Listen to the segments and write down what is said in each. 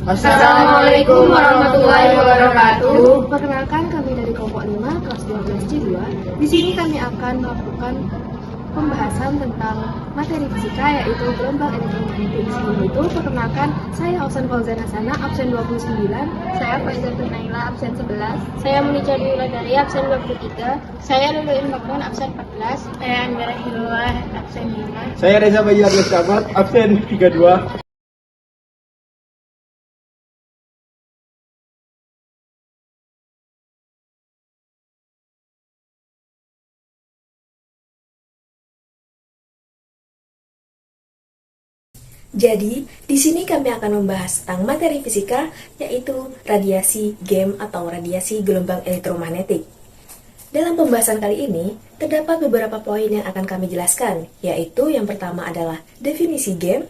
Assalamualaikum warahmatullahi wabarakatuh. Perkenalkan, kami dari kelompok 5 kelas 12C2. Di sini kami akan melakukan pembahasan tentang materi fisika, yaitu gelombang elektromagnetik. Sebelum itu, perkenalkan, saya Ausan Fauzan Hasana, absen 29. Saya Faizatun Naila, absen 11. Saya Monica Wulandari, absen 23. Saya Luluin Bakron, absen 14. Saya Andara Hilwa, absen 5. Saya Reza Bayu Agus Kamat, absen 32. Jadi, di sini kami akan membahas tentang materi fisika, yaitu radiasi game atau radiasi gelombang elektromagnetik. Dalam pembahasan kali ini, terdapat beberapa poin yang akan kami jelaskan, yaitu yang pertama adalah definisi game,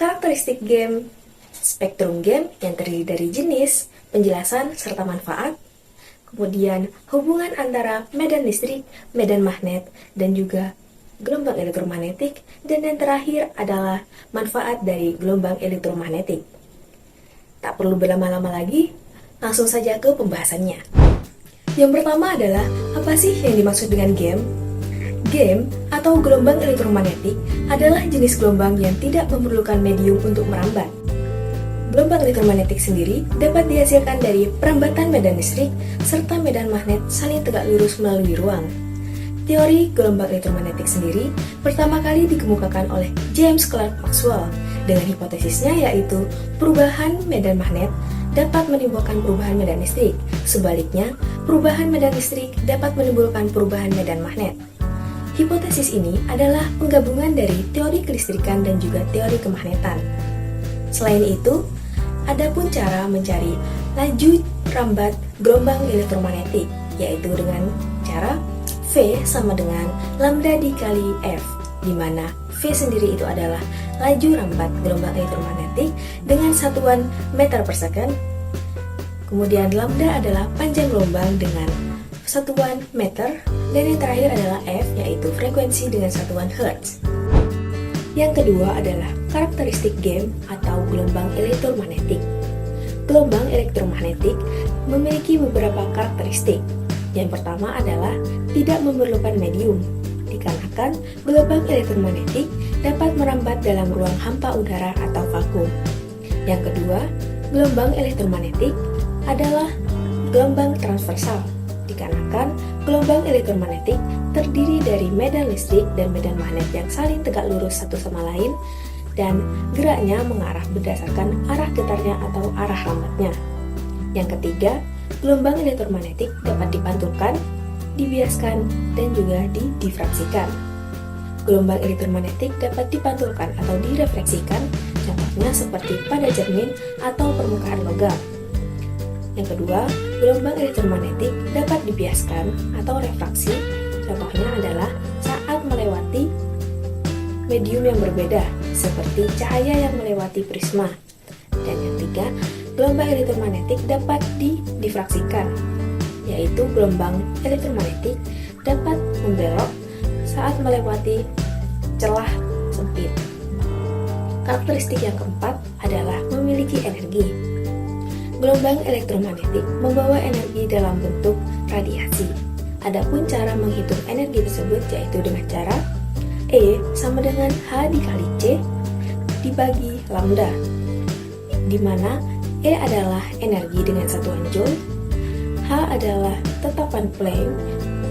karakteristik game, spektrum game yang terdiri dari jenis, penjelasan, serta manfaat, kemudian hubungan antara medan listrik, medan magnet, dan juga gelombang elektromagnetik, dan yang terakhir adalah manfaat dari gelombang elektromagnetik. Tak perlu berlama-lama lagi, langsung saja ke pembahasannya. Yang pertama adalah, apa sih yang dimaksud dengan game? Game atau gelombang elektromagnetik adalah jenis gelombang yang tidak memerlukan medium untuk merambat. Gelombang elektromagnetik sendiri dapat dihasilkan dari perambatan medan listrik serta medan magnet saling tegak lurus melalui ruang. Teori gelombang elektromagnetik sendiri pertama kali dikemukakan oleh James Clerk Maxwell dengan hipotesisnya, yaitu perubahan medan magnet dapat menimbulkan perubahan medan listrik. Sebaliknya, perubahan medan listrik dapat menimbulkan perubahan medan magnet. Hipotesis ini adalah penggabungan dari teori kelistrikan dan juga teori kemagnetan. Selain itu, ada pun cara mencari laju rambat gelombang elektromagnetik, yaitu dengan cara V sama dengan lambda dikali F, di mana V sendiri itu adalah laju rambat gelombang elektromagnetik dengan satuan meter per second. Kemudian lambda adalah panjang gelombang dengan satuan meter, dan yang terakhir adalah F, yaitu frekuensi dengan satuan hertz. Yang kedua adalah karakteristik game atau gelombang elektromagnetik. Gelombang elektromagnetik memiliki beberapa karakteristik. Yang pertama adalah tidak memerlukan medium, dikarenakan gelombang elektromagnetik dapat merambat dalam ruang hampa udara atau vakum. Yang kedua, gelombang elektromagnetik adalah gelombang transversal, dikarenakan gelombang elektromagnetik terdiri dari medan listrik dan medan magnet yang saling tegak lurus satu sama lain, dan geraknya mengarah berdasarkan arah getarnya atau arah lambatnya. Yang ketiga, gelombang elektromagnetik dapat dipantulkan, dibiaskan, dan juga didifraksikan. Gelombang elektromagnetik dapat dipantulkan atau direfleksikan, contohnya seperti pada cermin atau permukaan logam. Yang kedua, gelombang elektromagnetik dapat dibiaskan atau refraksi, contohnya adalah saat melewati medium yang berbeda, seperti cahaya yang melewati prisma. Dan yang ketiga, gelombang elektromagnetik dapat didifraksikan, yaitu gelombang elektromagnetik dapat membelok saat melewati celah sempit. Karakteristik yang keempat adalah memiliki energi. Gelombang elektromagnetik membawa energi dalam bentuk radiasi. Adapun cara menghitung energi tersebut yaitu dengan cara E sama dengan H dikali C dibagi lambda, di mana E adalah energi dengan satuan joule, H adalah tetapan Planck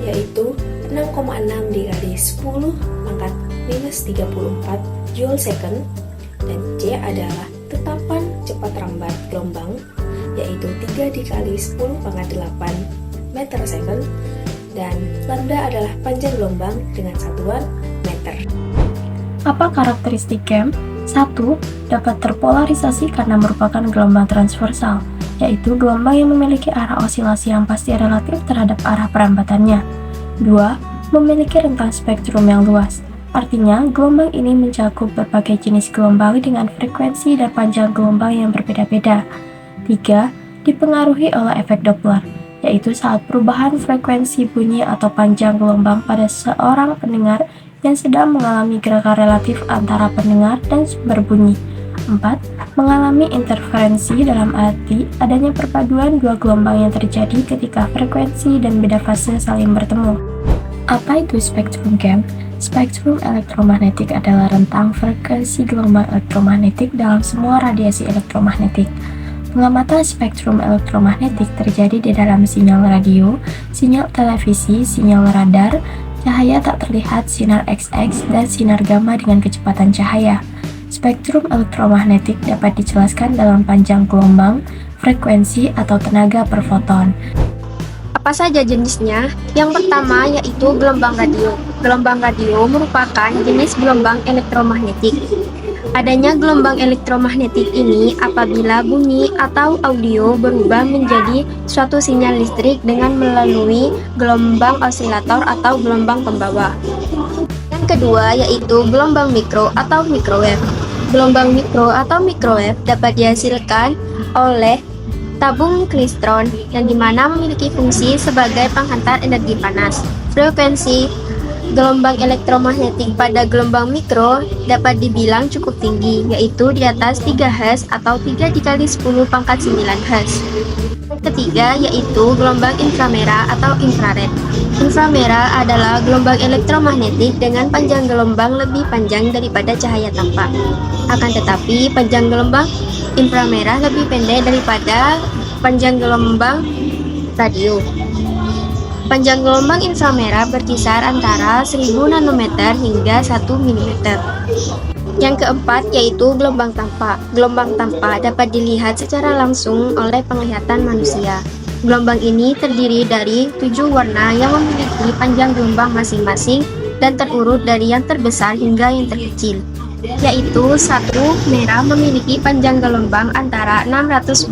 yaitu 6,6 dikali 10 pangkat minus 34 joule second, dan C adalah tetapan cepat rambat gelombang yaitu 3 dikali 10 pangkat 8 meter second, dan lambda adalah panjang gelombang dengan satuan meter. Apa karakteristik game? 1. Dapat terpolarisasi karena merupakan gelombang transversal, yaitu gelombang yang memiliki arah osilasi yang pasti relatif terhadap arah perambatannya. 2. Memiliki rentang spektrum yang luas, artinya gelombang ini mencakup berbagai jenis gelombang dengan frekuensi dan panjang gelombang yang berbeda-beda. 3. Dipengaruhi oleh efek Doppler, yaitu saat perubahan frekuensi bunyi atau panjang gelombang pada seorang pendengar yang sedang mengalami gerakan relatif antara pendengar dan sumber bunyi, 4. Mengalami interferensi dalam arti adanya perpaduan dua gelombang yang terjadi ketika frekuensi dan beda fase saling bertemu. Apa itu spektrum GAM? Spektrum elektromagnetik adalah rentang frekuensi gelombang elektromagnetik dalam semua radiasi elektromagnetik. Pengamatan spektrum elektromagnetik terjadi di dalam sinyal radio, sinyal televisi, sinyal radar, cahaya tak terlihat, sinar X-X, dan sinar gamma dengan kecepatan cahaya. Spektrum elektromagnetik dapat dijelaskan dalam panjang gelombang, frekuensi, atau tenaga per foton. Apa saja jenisnya? Yang pertama yaitu gelombang radio. Gelombang radio merupakan jenis gelombang elektromagnetik. Adanya gelombang elektromagnetik ini apabila bunyi atau audio berubah menjadi suatu sinyal listrik dengan melalui gelombang osilator atau gelombang pembawa. Yang kedua yaitu gelombang mikro atau microwave. Gelombang mikro atau microwave dapat dihasilkan oleh tabung klistron yang dimana memiliki fungsi sebagai penghantar energi panas. Frekuensi gelombang elektromagnetik pada gelombang mikro dapat dibilang cukup tinggi, yaitu di atas 3 Hz atau 3 dikali 10 pangkat 9 Hz. Yang ketiga yaitu gelombang inframerah atau infrared. Inframerah adalah gelombang elektromagnetik dengan panjang gelombang lebih panjang daripada cahaya tampak. Akan tetapi panjang gelombang inframerah lebih pendek daripada panjang gelombang radio. Panjang gelombang inframerah berkisar antara 1000 nanometer hingga 1 mm. Yang keempat yaitu gelombang tampak. Gelombang tampak dapat dilihat secara langsung oleh penglihatan manusia. Gelombang ini terdiri dari 7 warna yang memiliki panjang gelombang masing-masing dan terurut dari yang terbesar hingga yang terkecil, yaitu 1. Merah memiliki panjang gelombang antara 620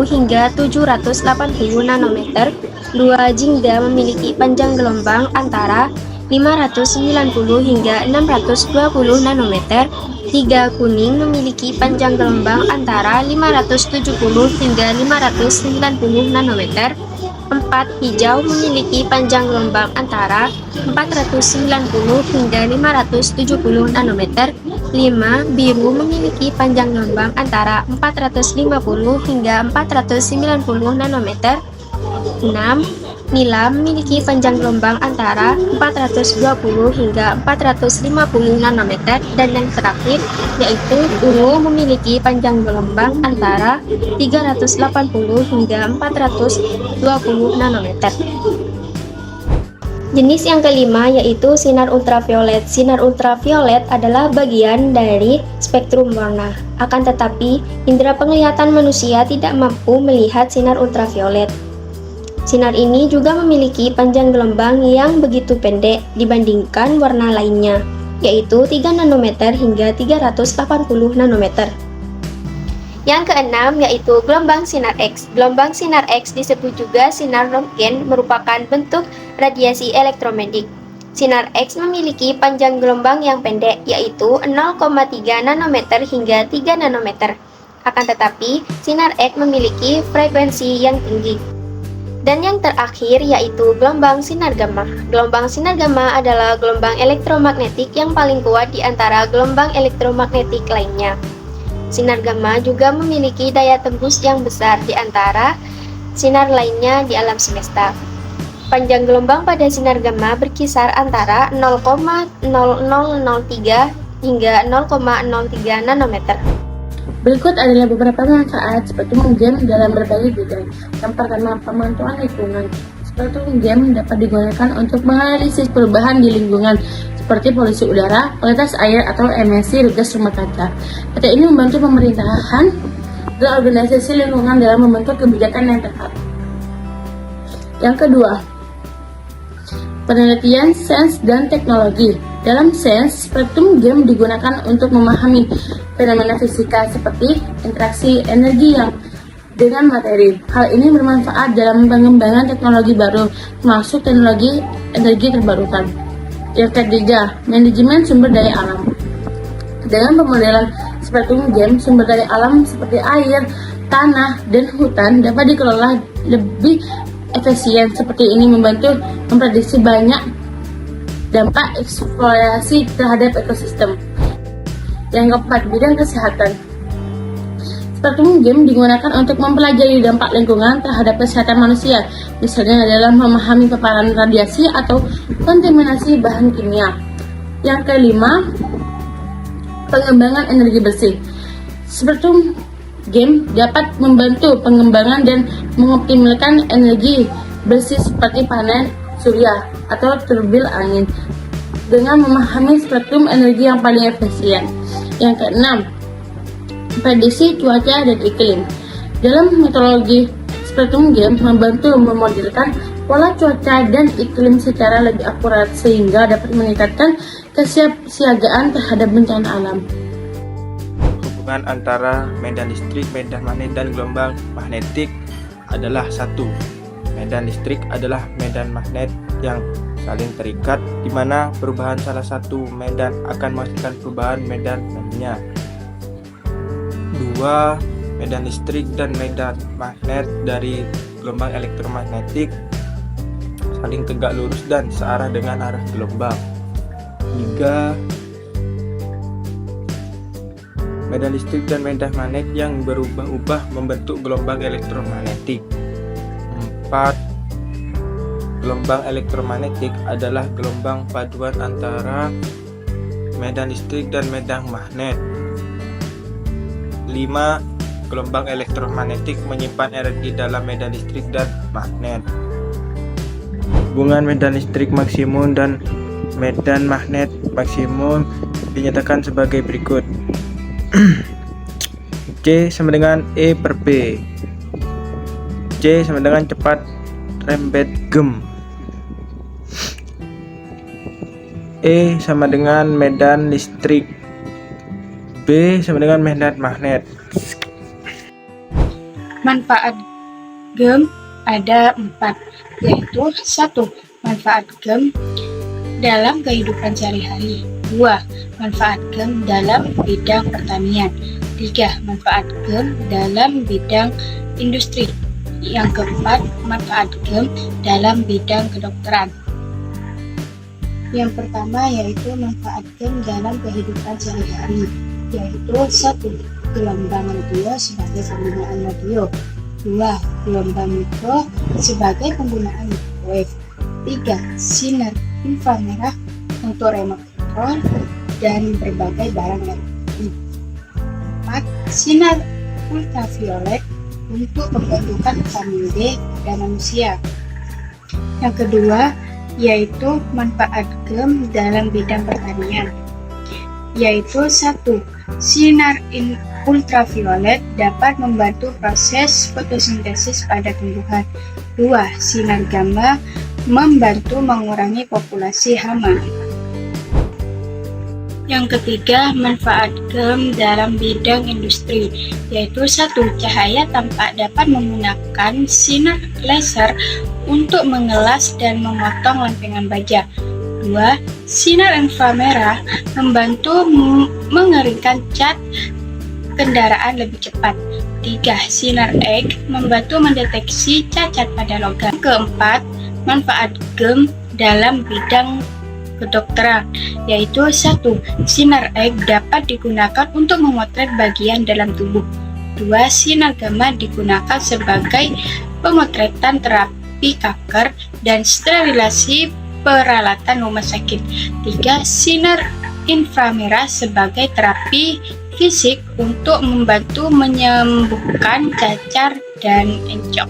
hingga 780 nanometer. 2. Jingga memiliki panjang gelombang antara 590 hingga 620 nanometer. 3. Kuning memiliki panjang gelombang antara 570 hingga 590 nanometer. 4. Hijau memiliki panjang gelombang antara 490 hingga 570 nanometer. 5. Biru memiliki panjang gelombang antara 450 hingga 490 nanometer. 6. Nila memiliki panjang gelombang antara 420 hingga 450 nanometer. Dan yang terakhir yaitu ungu memiliki panjang gelombang antara 380 hingga 420 nanometer. Jenis yang kelima yaitu sinar ultraviolet. Sinar ultraviolet adalah bagian dari spektrum warna. Akan tetapi, indera penglihatan manusia tidak mampu melihat sinar ultraviolet. Sinar ini juga memiliki panjang gelombang yang begitu pendek dibandingkan warna lainnya, yaitu 3 nanometer hingga 380 nanometer. Yang keenam yaitu gelombang sinar X. Gelombang sinar X disebut juga sinar röntgen, merupakan bentuk radiasi elektromagnetik. Sinar X memiliki panjang gelombang yang pendek, yaitu 0,3 nanometer hingga 3 nanometer. Akan tetapi, sinar X memiliki frekuensi yang tinggi. Dan yang terakhir yaitu gelombang sinar gamma. Gelombang sinar gamma adalah gelombang elektromagnetik yang paling kuat di antara gelombang elektromagnetik lainnya. Sinar gamma juga memiliki daya tembus yang besar di antara sinar lainnya di alam semesta. Panjang gelombang pada sinar gamma berkisar antara 0,0003 hingga 0,03 nanometer. Berikut adalah beberapa manfaat spektrum GAM dalam berbagai bidang. Yang pertama, pemantauan lingkungan. Spektrum GAM dapat digunakan untuk menganalisis perubahan di lingkungan seperti polusi udara, kualitas air, atau emisi gas rumah kaca. Data ini membantu pemerintahan dan organisasi lingkungan dalam membentuk kebijakan yang tepat. Yang kedua, penelitian sains dan teknologi. Dalam sains, spektrum GAM digunakan untuk memahami fenomena fisika seperti interaksi energi yang dengan materi. Hal ini bermanfaat dalam pengembangan teknologi baru, termasuk teknologi energi terbarukan. Yang ketiga, manajemen sumber daya alam. Dengan pemodelan spektrum GAM, sumber daya alam seperti air, tanah, dan hutan dapat dikelola lebih efisien. Seperti ini membantu memprediksi banyak dampak eksplorasi terhadap ekosistem. Yang keempat, bidang kesehatan. Spektrum game digunakan untuk mempelajari dampak lingkungan terhadap kesehatan manusia, misalnya dalam memahami paparan radiasi atau kontaminasi bahan kimia. Yang kelima, pengembangan energi bersih. Spektrum game dapat membantu pengembangan dan mengoptimalkan energi bersih seperti panel surya atau turbin angin dengan memahami spektrum energi yang paling efisien. Yang keenam, prediksi cuaca dan iklim. Dalam metodologi spektrum game membantu memodelkan pola cuaca dan iklim secara lebih akurat sehingga dapat meningkatkan kesiapsiagaan terhadap bencana alam. Hubungan antara medan listrik, medan magnet, dan gelombang magnetik adalah satu. Medan listrik adalah medan magnet yang saling terikat, di mana perubahan salah satu medan akan menghasilkan perubahan medan lainnya. 2. Medan listrik dan medan magnet dari gelombang elektromagnetik saling tegak lurus dan searah dengan arah gelombang. 3. Medan listrik dan medan magnet yang berubah-ubah membentuk gelombang elektromagnetik. 4. Gelombang elektromagnetik adalah gelombang paduan antara medan listrik dan medan magnet. 5. Gelombang elektromagnetik menyimpan energi dalam medan listrik dan magnet. Hubungan medan listrik maksimum dan medan magnet maksimum dinyatakan sebagai berikut. C sama dengan E per B. C sama dengan cepat rembet gem. E sama dengan medan listrik. B sama dengan medan magnet. Manfaat gem ada 4, yaitu 1. Manfaat gem dalam kehidupan sehari-hari. 2. Manfaat gem dalam bidang pertanian. 3. Manfaat gem dalam bidang industri. Yang keempat, manfaat gem dalam bidang kedokteran. Yang pertama yaitu manfaat gem dalam kehidupan sehari-hari, yaitu 1. Gelombang radio sebagai penggunaan radio. 2. Gelombang mikro sebagai penggunaan microwave. 3. Sinar inframerah untuk remote control dan berbagai barang elektronik. 4. Sinar ultraviolet untuk pembentukan vitamin D pada manusia. Yang kedua yaitu manfaat gem dalam bidang pertanian, yaitu 1. Sinar ultraviolet dapat membantu proses fotosintesis pada tumbuhan. 2. Sinar gamma membantu mengurangi populasi hama. Yang ketiga, manfaat gem dalam bidang industri, yaitu 1. Cahaya tampak dapat menggunakan sinar laser untuk mengelas dan memotong lempengan baja. 2. Sinar inframerah membantu mengeringkan cat kendaraan lebih cepat. 3. Sinar X membantu mendeteksi cacat pada logam. Keempat, manfaat gem dalam bidang kedokteran, yaitu 1. Sinar X dapat digunakan untuk memotret bagian dalam tubuh. 2. Sinar gamma digunakan sebagai pemotretan terapi kanker dan sterilasi peralatan rumah sakit. 3. Sinar inframerah sebagai terapi fisik untuk membantu menyembuhkan cacar dan encok.